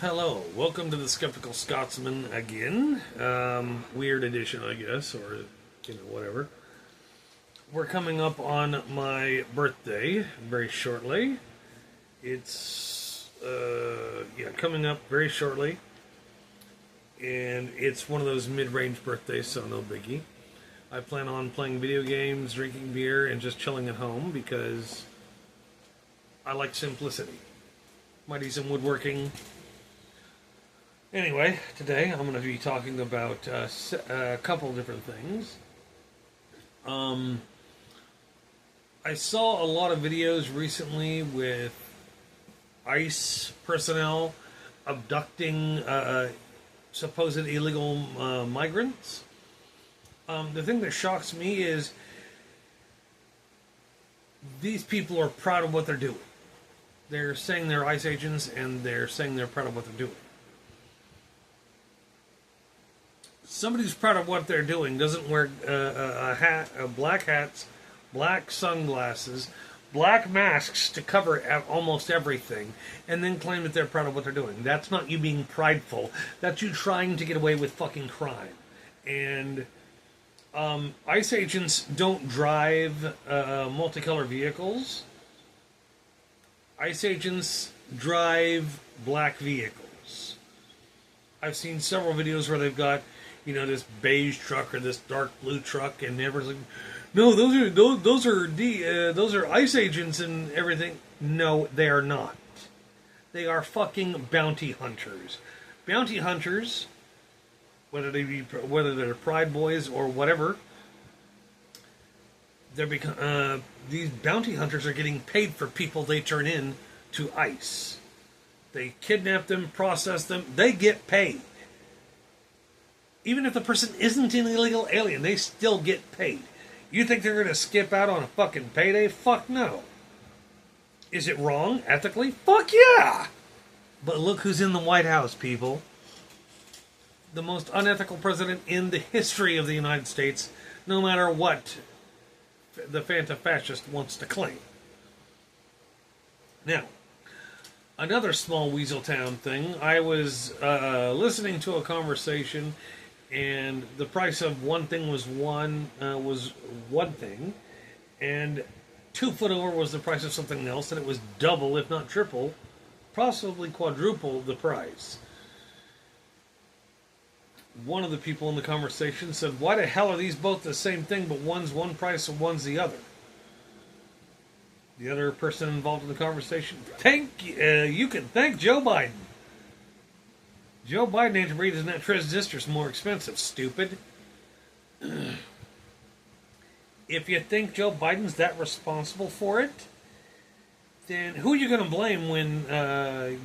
Hello, welcome to the Skeptical Scotsman again. Weird edition, I guess, or whatever. We're coming up on my birthday very shortly. It's coming up very shortly, and it's one of those mid-range birthdays, so no biggie. I plan on playing video games, drinking beer, and just chilling at home because I like simplicity. Might do some woodworking. Anyway, today I'm going to be talking about a couple different things. I saw a lot of videos recently with ICE personnel abducting supposed illegal migrants. The thing that shocks me is these people are proud of what they're doing. They're saying they're ICE agents and they're saying they're proud of what they're doing. Somebody who's proud of what they're doing doesn't wear black hats, black sunglasses, black masks to cover almost everything, and then claim that they're proud of what they're doing. That's not you being prideful. That's you trying to get away with fucking crime. And ICE agents don't drive multicolor vehicles. ICE agents drive black vehicles. I've seen several videos where they've got this beige truck or this dark blue truck, and everyone's like, no, those are ICE agents and everything. No, they are not. They are fucking bounty hunters. Bounty hunters, whether they're Pride Boys or whatever, these bounty hunters are getting paid for people they turn in to ICE. They kidnap them, process them, they get paid. Even if the person isn't an illegal alien, they still get paid. You think they're going to skip out on a fucking payday? Fuck no. Is it wrong, ethically? Fuck yeah! But look who's in the White House, people. The most unethical president in the history of the United States, no matter what the Fanta Fascist wants to claim. Now, another small Weaseltown thing. I was listening to a conversation, and the price of one thing was one thing, and 2 foot over was the price of something else, and it was double, if not triple, possibly quadruple the price. One of the people in the conversation said, "Why the hell are these both the same thing, but one's one price and one's the other?" The other person involved in the conversation, you can thank Joe Biden. Joe Biden ain't reading that transistor's more expensive, stupid. If you think Joe Biden's that responsible for it, then who are you going to blame when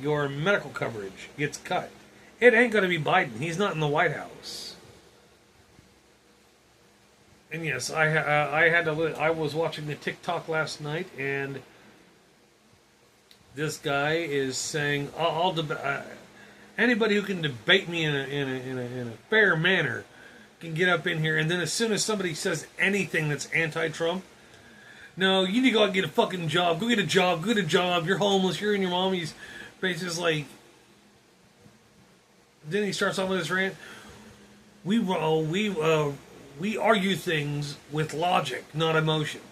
your medical coverage gets cut? It ain't going to be Biden. He's not in the White House. And yes, I was watching the TikTok last night, and this guy is saying, anybody who can debate me in a fair manner can get up in here, and then as soon as somebody says anything that's anti-Trump, no, you need to go out and get a fucking job. Go get a job. You're homeless. You're in your mommy's face. Is like. Then he starts off with this rant. We argue things with logic, not emotions.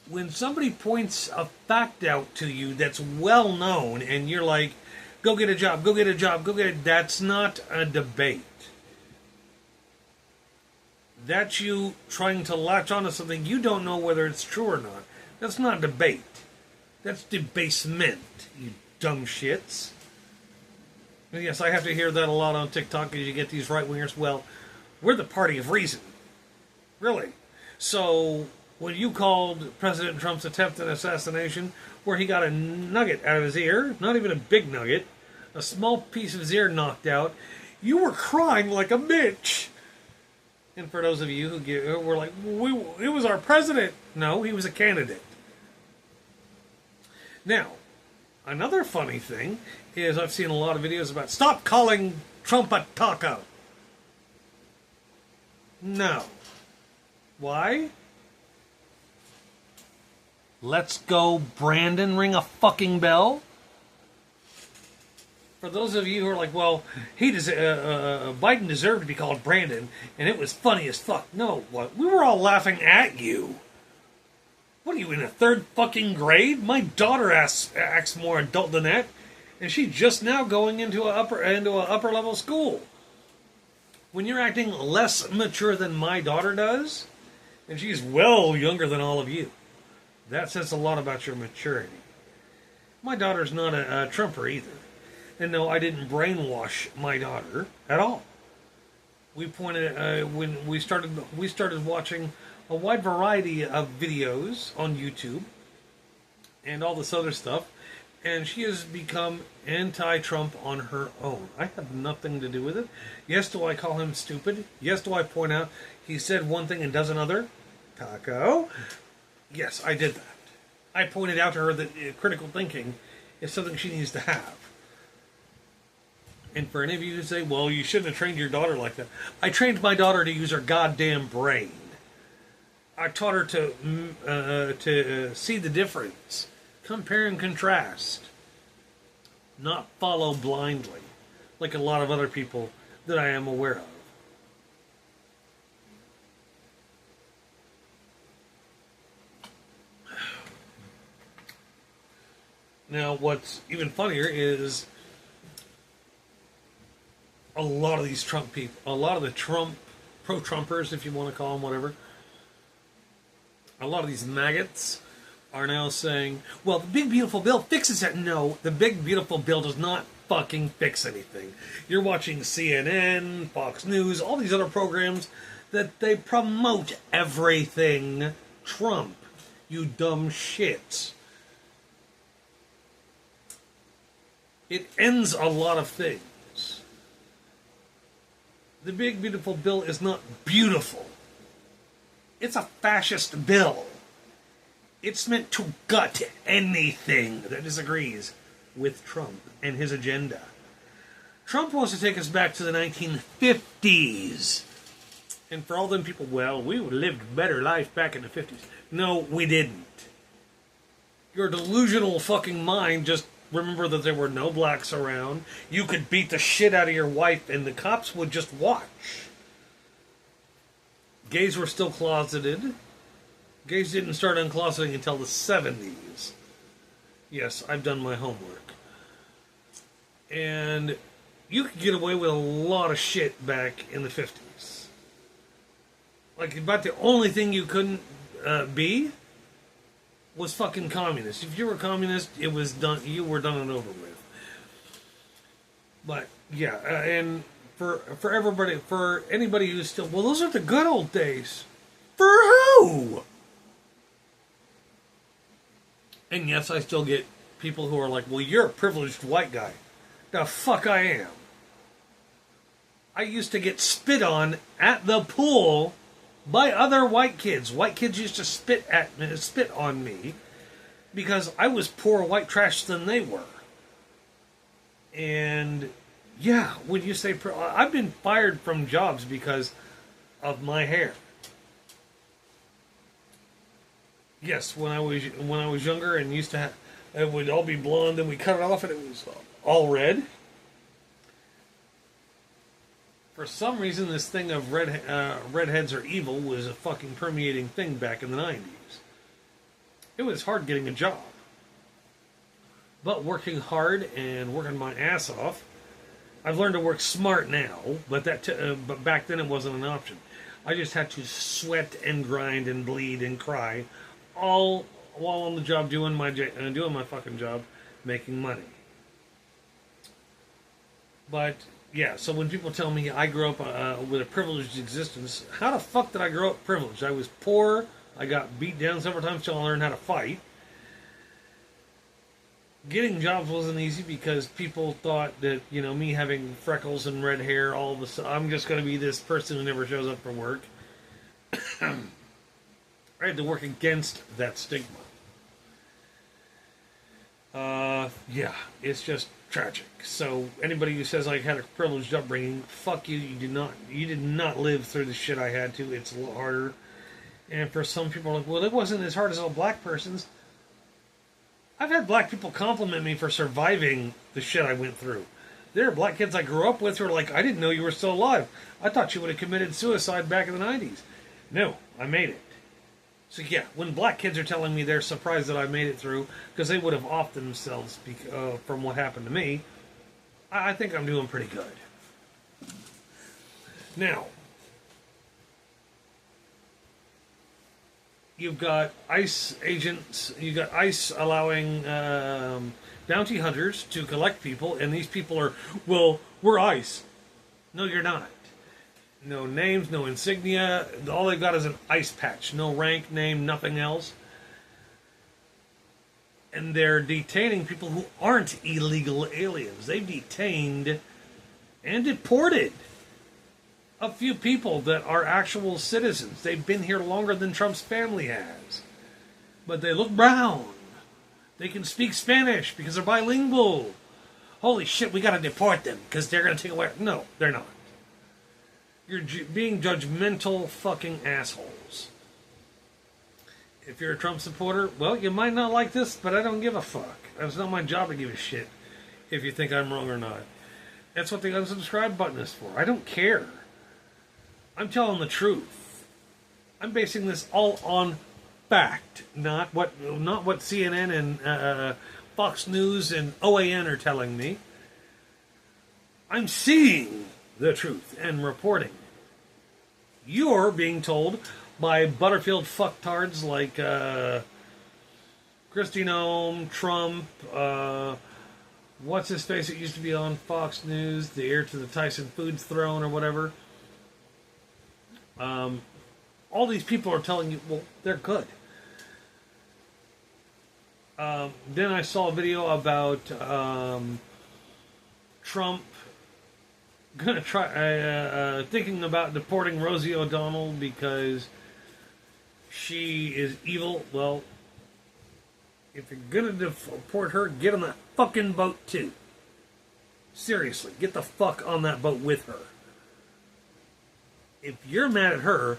When somebody points a fact out to you that's well known, and you're like, go get a job, that's not a debate. That's you trying to latch onto something you don't know whether it's true or not. That's not debate. That's debasement, you dumb shits. And yes, I have to hear that a lot on TikTok because you get these right-wingers. Well, we're the party of reason. Really. So, when you called President Trump's attempted assassination, where he got a nugget out of his ear, not even a big nugget, a small piece of his ear knocked out, you were crying like a bitch. And for those of you who were like, it was our president. No, he was a candidate. Now, another funny thing is I've seen a lot of videos about stop calling Trump a taco. No. Why? Let's go, Brandon, ring a fucking bell. For those of you who are like, well, Biden deserved to be called Brandon, and it was funny as fuck. No, what? We were all laughing at you. What are you, in a third fucking grade? My daughter acts more adult than that, and she's just now going into a upper level school. When you're acting less mature than my daughter does, and she's well younger than all of you, that says a lot about your maturity. My daughter's not a Trumper either. And no, I didn't brainwash my daughter at all. We pointed when we started watching a wide variety of videos on YouTube and all this other stuff, and she has become anti-Trump on her own. I have nothing to do with it. Yes, do I call him stupid? Yes, do I point out he said one thing and does another? Taco? Yes, I did that. I pointed out to her that critical thinking is something she needs to have. And for any of you who say, well, you shouldn't have trained your daughter like that. I trained my daughter to use her goddamn brain. I taught her to see the difference, compare and contrast, not follow blindly, like a lot of other people that I am aware of. Now, what's even funnier is a lot of these Trump people, a lot of the pro-Trumpers, if you want to call them whatever, a lot of these maggots are now saying, well, the big beautiful bill fixes it. No, the big beautiful bill does not fucking fix anything. You're watching CNN, Fox News, all these other programs that they promote everything Trump. You dumb shits. It ends a lot of things. The big beautiful bill is not beautiful. It's a fascist bill. It's meant to gut anything that disagrees with Trump and his agenda. Trump wants to take us back to the 1950s. And for all them people, well, we lived a better life back in the 50s. No, we didn't. Your delusional fucking mind just remember that there were no blacks around. You could beat the shit out of your wife and the cops would just watch. Gays were still closeted. Gays didn't start uncloseting until the 70s. Yes, I've done my homework. And you could get away with a lot of shit back in the 50s. Like, about the only thing you couldn't be was fucking communist. If you were a communist, it was done. You were done and over with. But yeah, and for everybody, for anybody who's still, well, those are the good old days. For who? And yes, I still get people who are like, well, you're a privileged white guy. The fuck I am. I used to get spit on at the pool by other white kids. White kids used to spit on me because I was poor white trash than they were. And yeah, when you say I've been fired from jobs because of my hair. Yes, when I was younger and used to have, it would all be blonde, and we cut it off and it was all red. For some reason, this thing of redheads are evil was a fucking permeating thing back in the 90s. It was hard getting a job. But working hard and working my ass off, I've learned to work smart now, but but back then it wasn't an option. I just had to sweat and grind and bleed and cry, all while on the job doing my fucking job, making money. But yeah, so when people tell me I grew up with a privileged existence, how the fuck did I grow up privileged? I was poor. I got beat down several times till I learned how to fight. Getting jobs wasn't easy because people thought that, you know, me having freckles and red hair, all of a sudden, I'm just going to be this person who never shows up for work. I had to work against that stigma. Yeah, it's just tragic. So anybody who says I had a privileged upbringing, fuck you. You did not live through the shit I had to. It's a little harder. And for some people, like, well, it wasn't as hard as all black persons. I've had black people compliment me for surviving the shit I went through. There are black kids I grew up with who are like, I didn't know you were still alive. I thought you would have committed suicide back in the 90s. No, I made it. So yeah, when black kids are telling me they're surprised that I made it through because they would have offed themselves from what happened to me, I think I'm doing pretty good. Now, you've got ICE agents, you've got ICE allowing bounty hunters to collect people, and these people are, well, we're ICE. No, you're not. No names, no insignia. All they've got is an ICE patch. No rank, name, nothing else. And they're detaining people who aren't illegal aliens. They've detained and deported a few people that are actual citizens. They've been here longer than Trump's family has. But they look brown. They can speak Spanish because they're bilingual. Holy shit, we gotta deport them because they're gonna take away... No, they're not. You're being judgmental fucking assholes. If you're a Trump supporter, well, you might not like this, but I don't give a fuck. It's not my job to give a shit if you think I'm wrong or not. That's what the unsubscribe button is for. I don't care. I'm telling the truth. I'm basing this all on fact, not what CNN and Fox News and OAN are telling me. I'm seeing the truth and reporting. You're being told by Butterfield fucktards like Kristi Noem, Trump, what's his face that used to be on Fox News, the heir to the Tyson Foods throne or whatever. All these people are telling you, well, they're good. Then I saw a video about Trump gonna try thinking about deporting Rosie O'Donnell because she is evil. Well, if you're gonna deport her, get on that fucking boat too. Seriously, get the fuck on that boat with her. If you're mad at her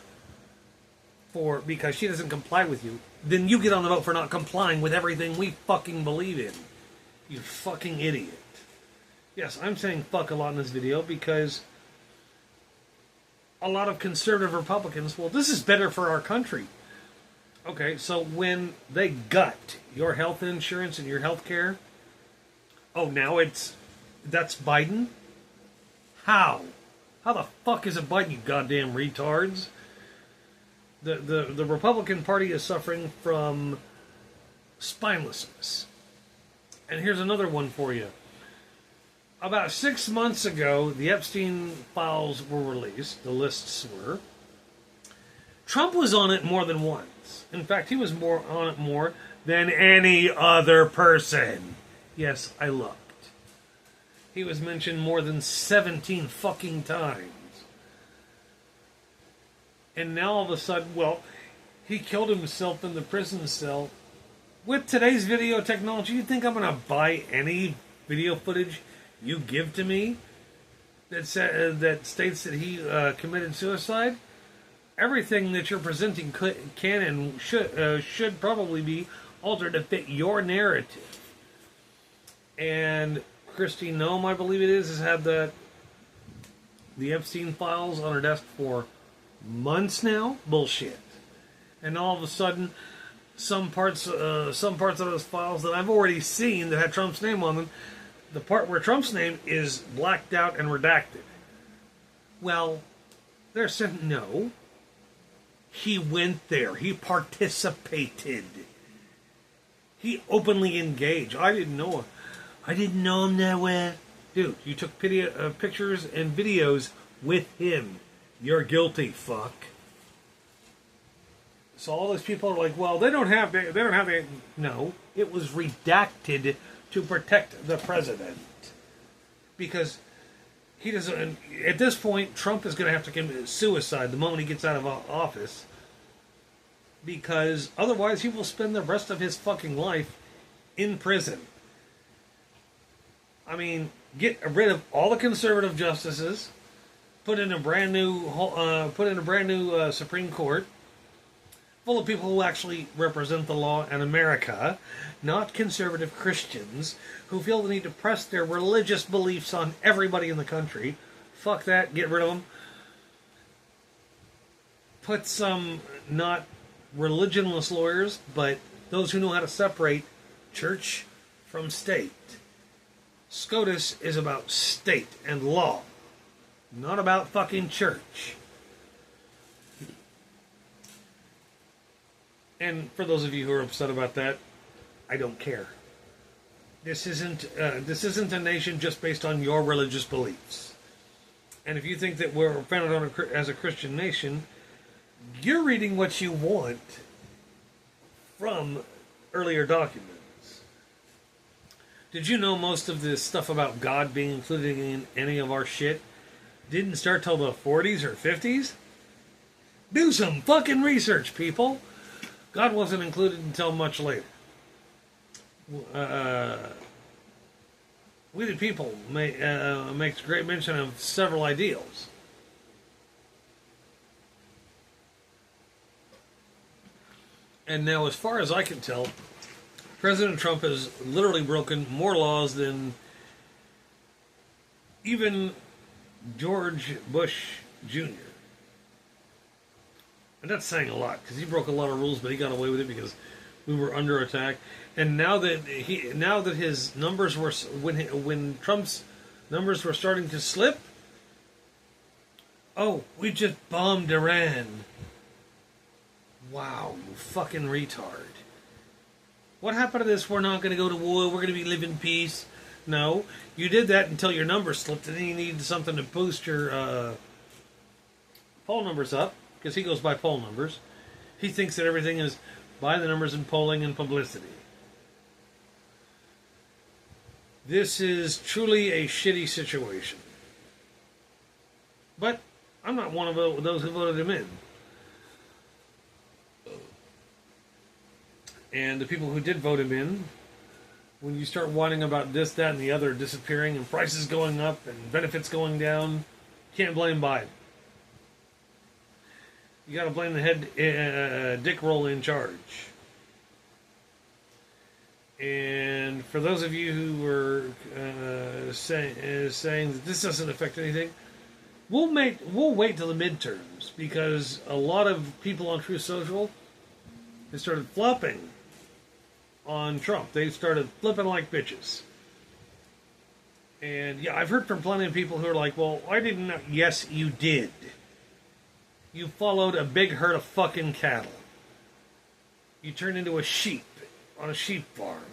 because she doesn't comply with you, then you get on the boat for not complying with everything we fucking believe in. You fucking idiot. Yes, I'm saying fuck a lot in this video because a lot of conservative Republicans, well, this is better for our country. Okay, so when they gut your health insurance and your health care, oh, now that's Biden? How? How the fuck is it Biden, you goddamn retards? The Republican Party is suffering from spinelessness. And here's another one for you. About 6 months ago, the Epstein files were released. The lists were. Trump was on it more than once. In fact, he was on it more than any other person. Yes, I looked. He was mentioned more than 17 fucking times. And now all of a sudden, well, he killed himself in the prison cell. With today's video technology, you think I'm going to buy any video footage you give to me that states that he committed suicide? Everything that you're presenting can and should probably be altered to fit your narrative. And Kristi Noem, I believe it is, has had the Epstein files on her desk for months now. Bullshit. And all of a sudden, some parts of those files that I've already seen that had Trump's name on them, the part where Trump's name is blacked out and redacted. Well, they're saying no. He went there. He participated. He openly engaged. I didn't know him that well. Dude, you took pictures and videos with him. You're guilty, fuck. So all those people are like, well, they don't have it. No, it was redacted to protect the president. Because he doesn't, at this point, Trump is going to have to commit suicide the moment he gets out of office. Because otherwise he will spend the rest of his fucking life in prison. I mean, get rid of all the conservative justices, put in a brand new Supreme Court, full of people who actually represent the law and America, not conservative Christians who feel the need to press their religious beliefs on everybody in the country. Fuck that, get rid of them. Put some not religionless lawyers, but those who know how to separate church from state. SCOTUS is about state and law, not about fucking church. And for those of you who are upset about that, I don't care. This isn't a nation just based on your religious beliefs. And if you think that we're founded on as a Christian nation, you're reading what you want from earlier documents. Did you know most of this stuff about God being included in any of our shit didn't start till the 40s or 50s? Do some fucking research, people. God wasn't included until much later. We the People makes great mention of several ideals. And now, as far as I can tell, President Trump has literally broken more laws than even George Bush Jr. And that's saying a lot, because he broke a lot of rules, but he got away with it because we were under attack. And now that his numbers were, when Trump's numbers were starting to slip, oh, we just bombed Iran. Wow, you fucking retard. What happened to this? We're not going to go to war. We're going to live in peace. No, you did that until your numbers slipped, and then you needed something to boost your poll numbers up, because he goes by poll numbers. He thinks that everything is by the numbers in polling and publicity. This is truly a shitty situation. But I'm not one of those who voted him in. And the people who did vote him in, when you start whining about this, that, and the other disappearing, and prices going up, and benefits going down, can't blame Biden. You got to blame the head dick roll in charge. And for those of you who were saying that this doesn't affect anything, we'll wait till the midterms, because a lot of people on Truth Social have started flopping on Trump. They started flipping like bitches. And yeah, I've heard from plenty of people who are like, well, I didn't know. Yes, you did. You followed a big herd of fucking cattle. You turned into a sheep on a sheep farm.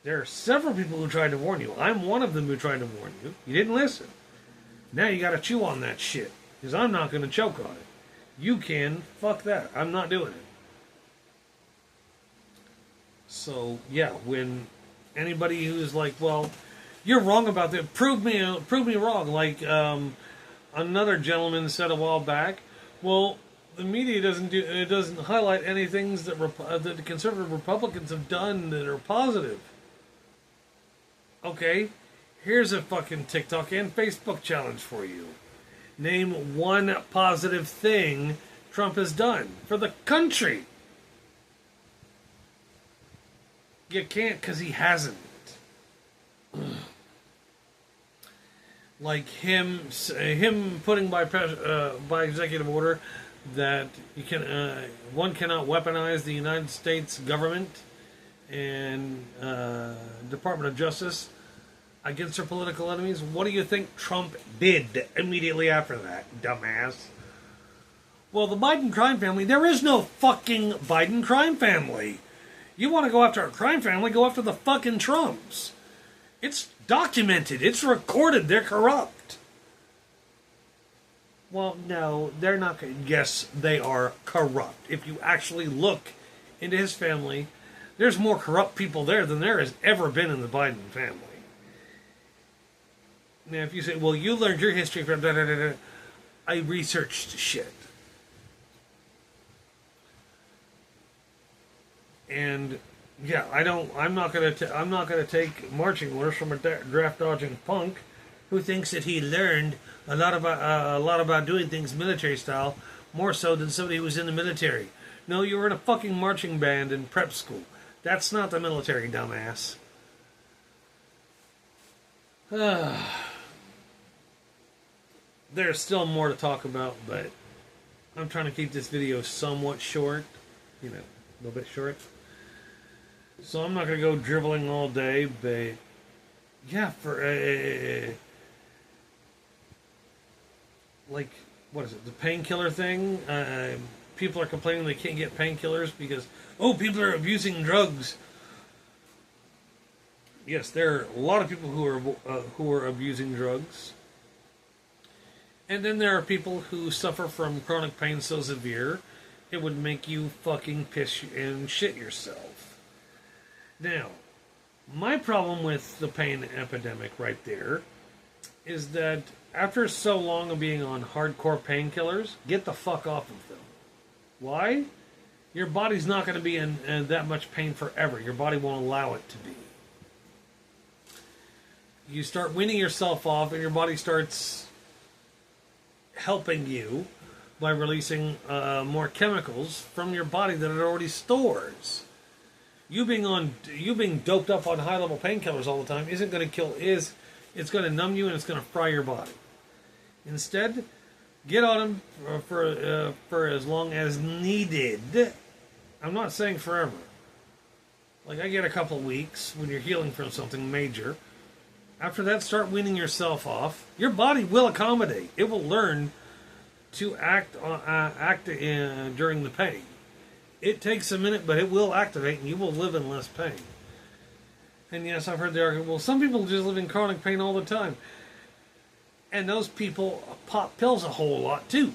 There are several people who tried to warn you. I'm one of them who tried to warn you. You didn't listen. Now you gotta chew on that shit, because I'm not gonna choke on it. You can. Fuck that. I'm not doing it. So, yeah, when anybody who's like, well, you're wrong about that, prove me wrong. Like another gentleman said a while back, well, the media doesn't highlight any things that the conservative Republicans have done that are positive. Okay, here's a fucking TikTok and Facebook challenge for you. Name one positive thing Trump has done for the country. You can't, because he hasn't. Like him putting by executive order that one cannot weaponize the United States government and Department of Justice against their political enemies. What do you think Trump did immediately after that, dumbass? Well, the Biden crime family, there is no fucking Biden crime family. You want to go after a crime family, go after the fucking Trumps. It's documented. It's recorded. They're corrupt. Well, no, they're not. Yes, they are corrupt. If you actually look into his family, there's more corrupt people there than there has ever been in the Biden family. Now, if you say, well, you learned your history from da-da-da-da, I researched shit. And yeah, I'm not gonna take marching orders from a draft dodging punk who thinks that he learned a lot about doing things military style More so than somebody who was in the military. No, you were in a fucking marching band in prep school. That's not the military, dumbass. There's still more to talk about, but I'm trying to keep this video somewhat short. You know, a little bit short. So I'm not going to go dribbling all day, but yeah, for like, what is it, the painkiller thing? People are complaining they can't get painkillers because, oh, people are abusing drugs. Yes, there are a lot of people who are abusing drugs. And then there are people who suffer from chronic pain so severe, it would make you fucking piss and shit yourself. Now, my problem with the pain epidemic right there is that after so long of being on hardcore painkillers, get the fuck off of them. Why? Your body's not going to be in that much pain forever. Your body won't allow it to be. You start weaning yourself off, and your body starts helping you by releasing more chemicals from your body that it already stores. You being doped up on high level painkillers all the time isn't going to kill. It's going to numb you and it's going to fry your body. Instead, get on them for as long as needed. I'm not saying forever. Like, I get a couple weeks when you're healing from something major. After that, start weaning yourself off. Your body will accommodate. It will learn to act during the pain. It takes a minute, but it will activate, and you will live in less pain. And yes, I've heard the argument, well, some people just live in chronic pain all the time. And those people pop pills a whole lot, too.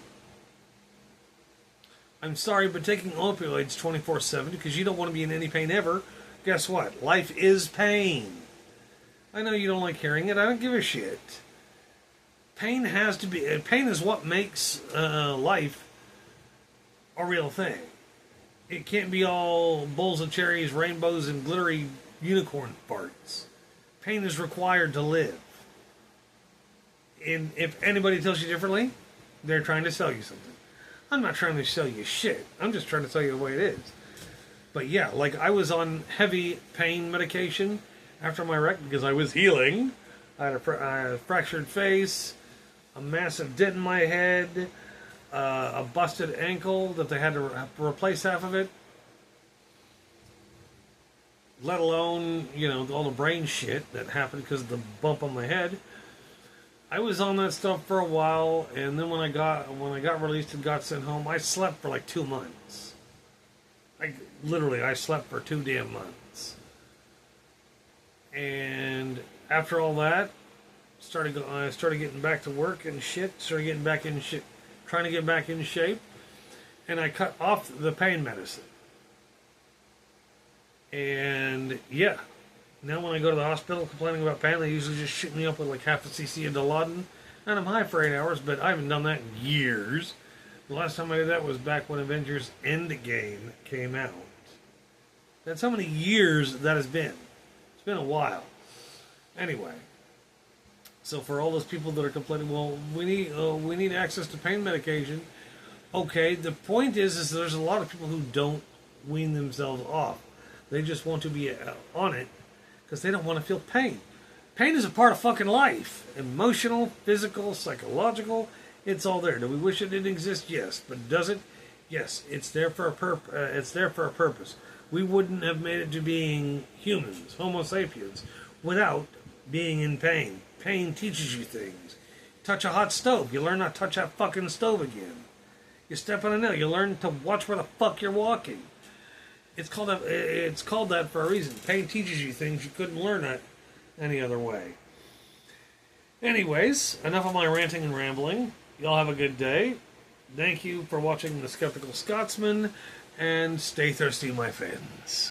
I'm sorry, but taking opioids 24/7 because you don't want to be in any pain ever, guess what? Life is pain. I know you don't like hearing it. I don't give a shit. Pain has to be... Pain is what makes life a real thing. It can't be all bowls of cherries, rainbows, and glittery unicorn farts. Pain is required to live. And if anybody tells you differently, they're trying to sell you something. I'm not trying to sell you shit. I'm just trying to tell you the way it is. But yeah, like I was on heavy pain medication after my wreck because I was healing. I had a fractured face, a massive dent in my head, a busted ankle that they had to replace half of it. Let alone, you know, all the brain shit that happened because of the bump on my head. I was on that stuff for a while, and then when I got released and got sent home, I slept for like 2 months. I slept for 2 damn months. And after all that, I started getting back to work and shit. Started getting back in shit, trying to get back in shape, and I cut off the pain medicine. And yeah. Now when I go to the hospital complaining about pain, they usually just shoot me up with like half a cc of Dilaudid. And I'm high for 8 hours, but I haven't done that in years. The last time I did that was back when Avengers Endgame came out. That's how many years that has been. It's been a while. Anyway. So for all those people that are complaining, well, we need access to pain medication. Okay, the point is there's a lot of people who don't wean themselves off. They just want to be on it. Because they don't want to feel pain. Pain is a part of fucking life. Emotional, physical, psychological. It's all there. Do we wish it didn't exist? Yes. But does it? Yes. It's there for a purpose. We wouldn't have made it to being humans, Homo sapiens, without being in pain. Pain teaches you things. Touch a hot stove. You learn not to touch that fucking stove again. You step on a nail. You learn to watch where the fuck you're walking. It's called that for a reason. Pain teaches you things you couldn't learn it any other way. Anyways, enough of my ranting and rambling. Y'all have a good day. Thank you for watching The Skeptical Scotsman, and stay thirsty, my friends.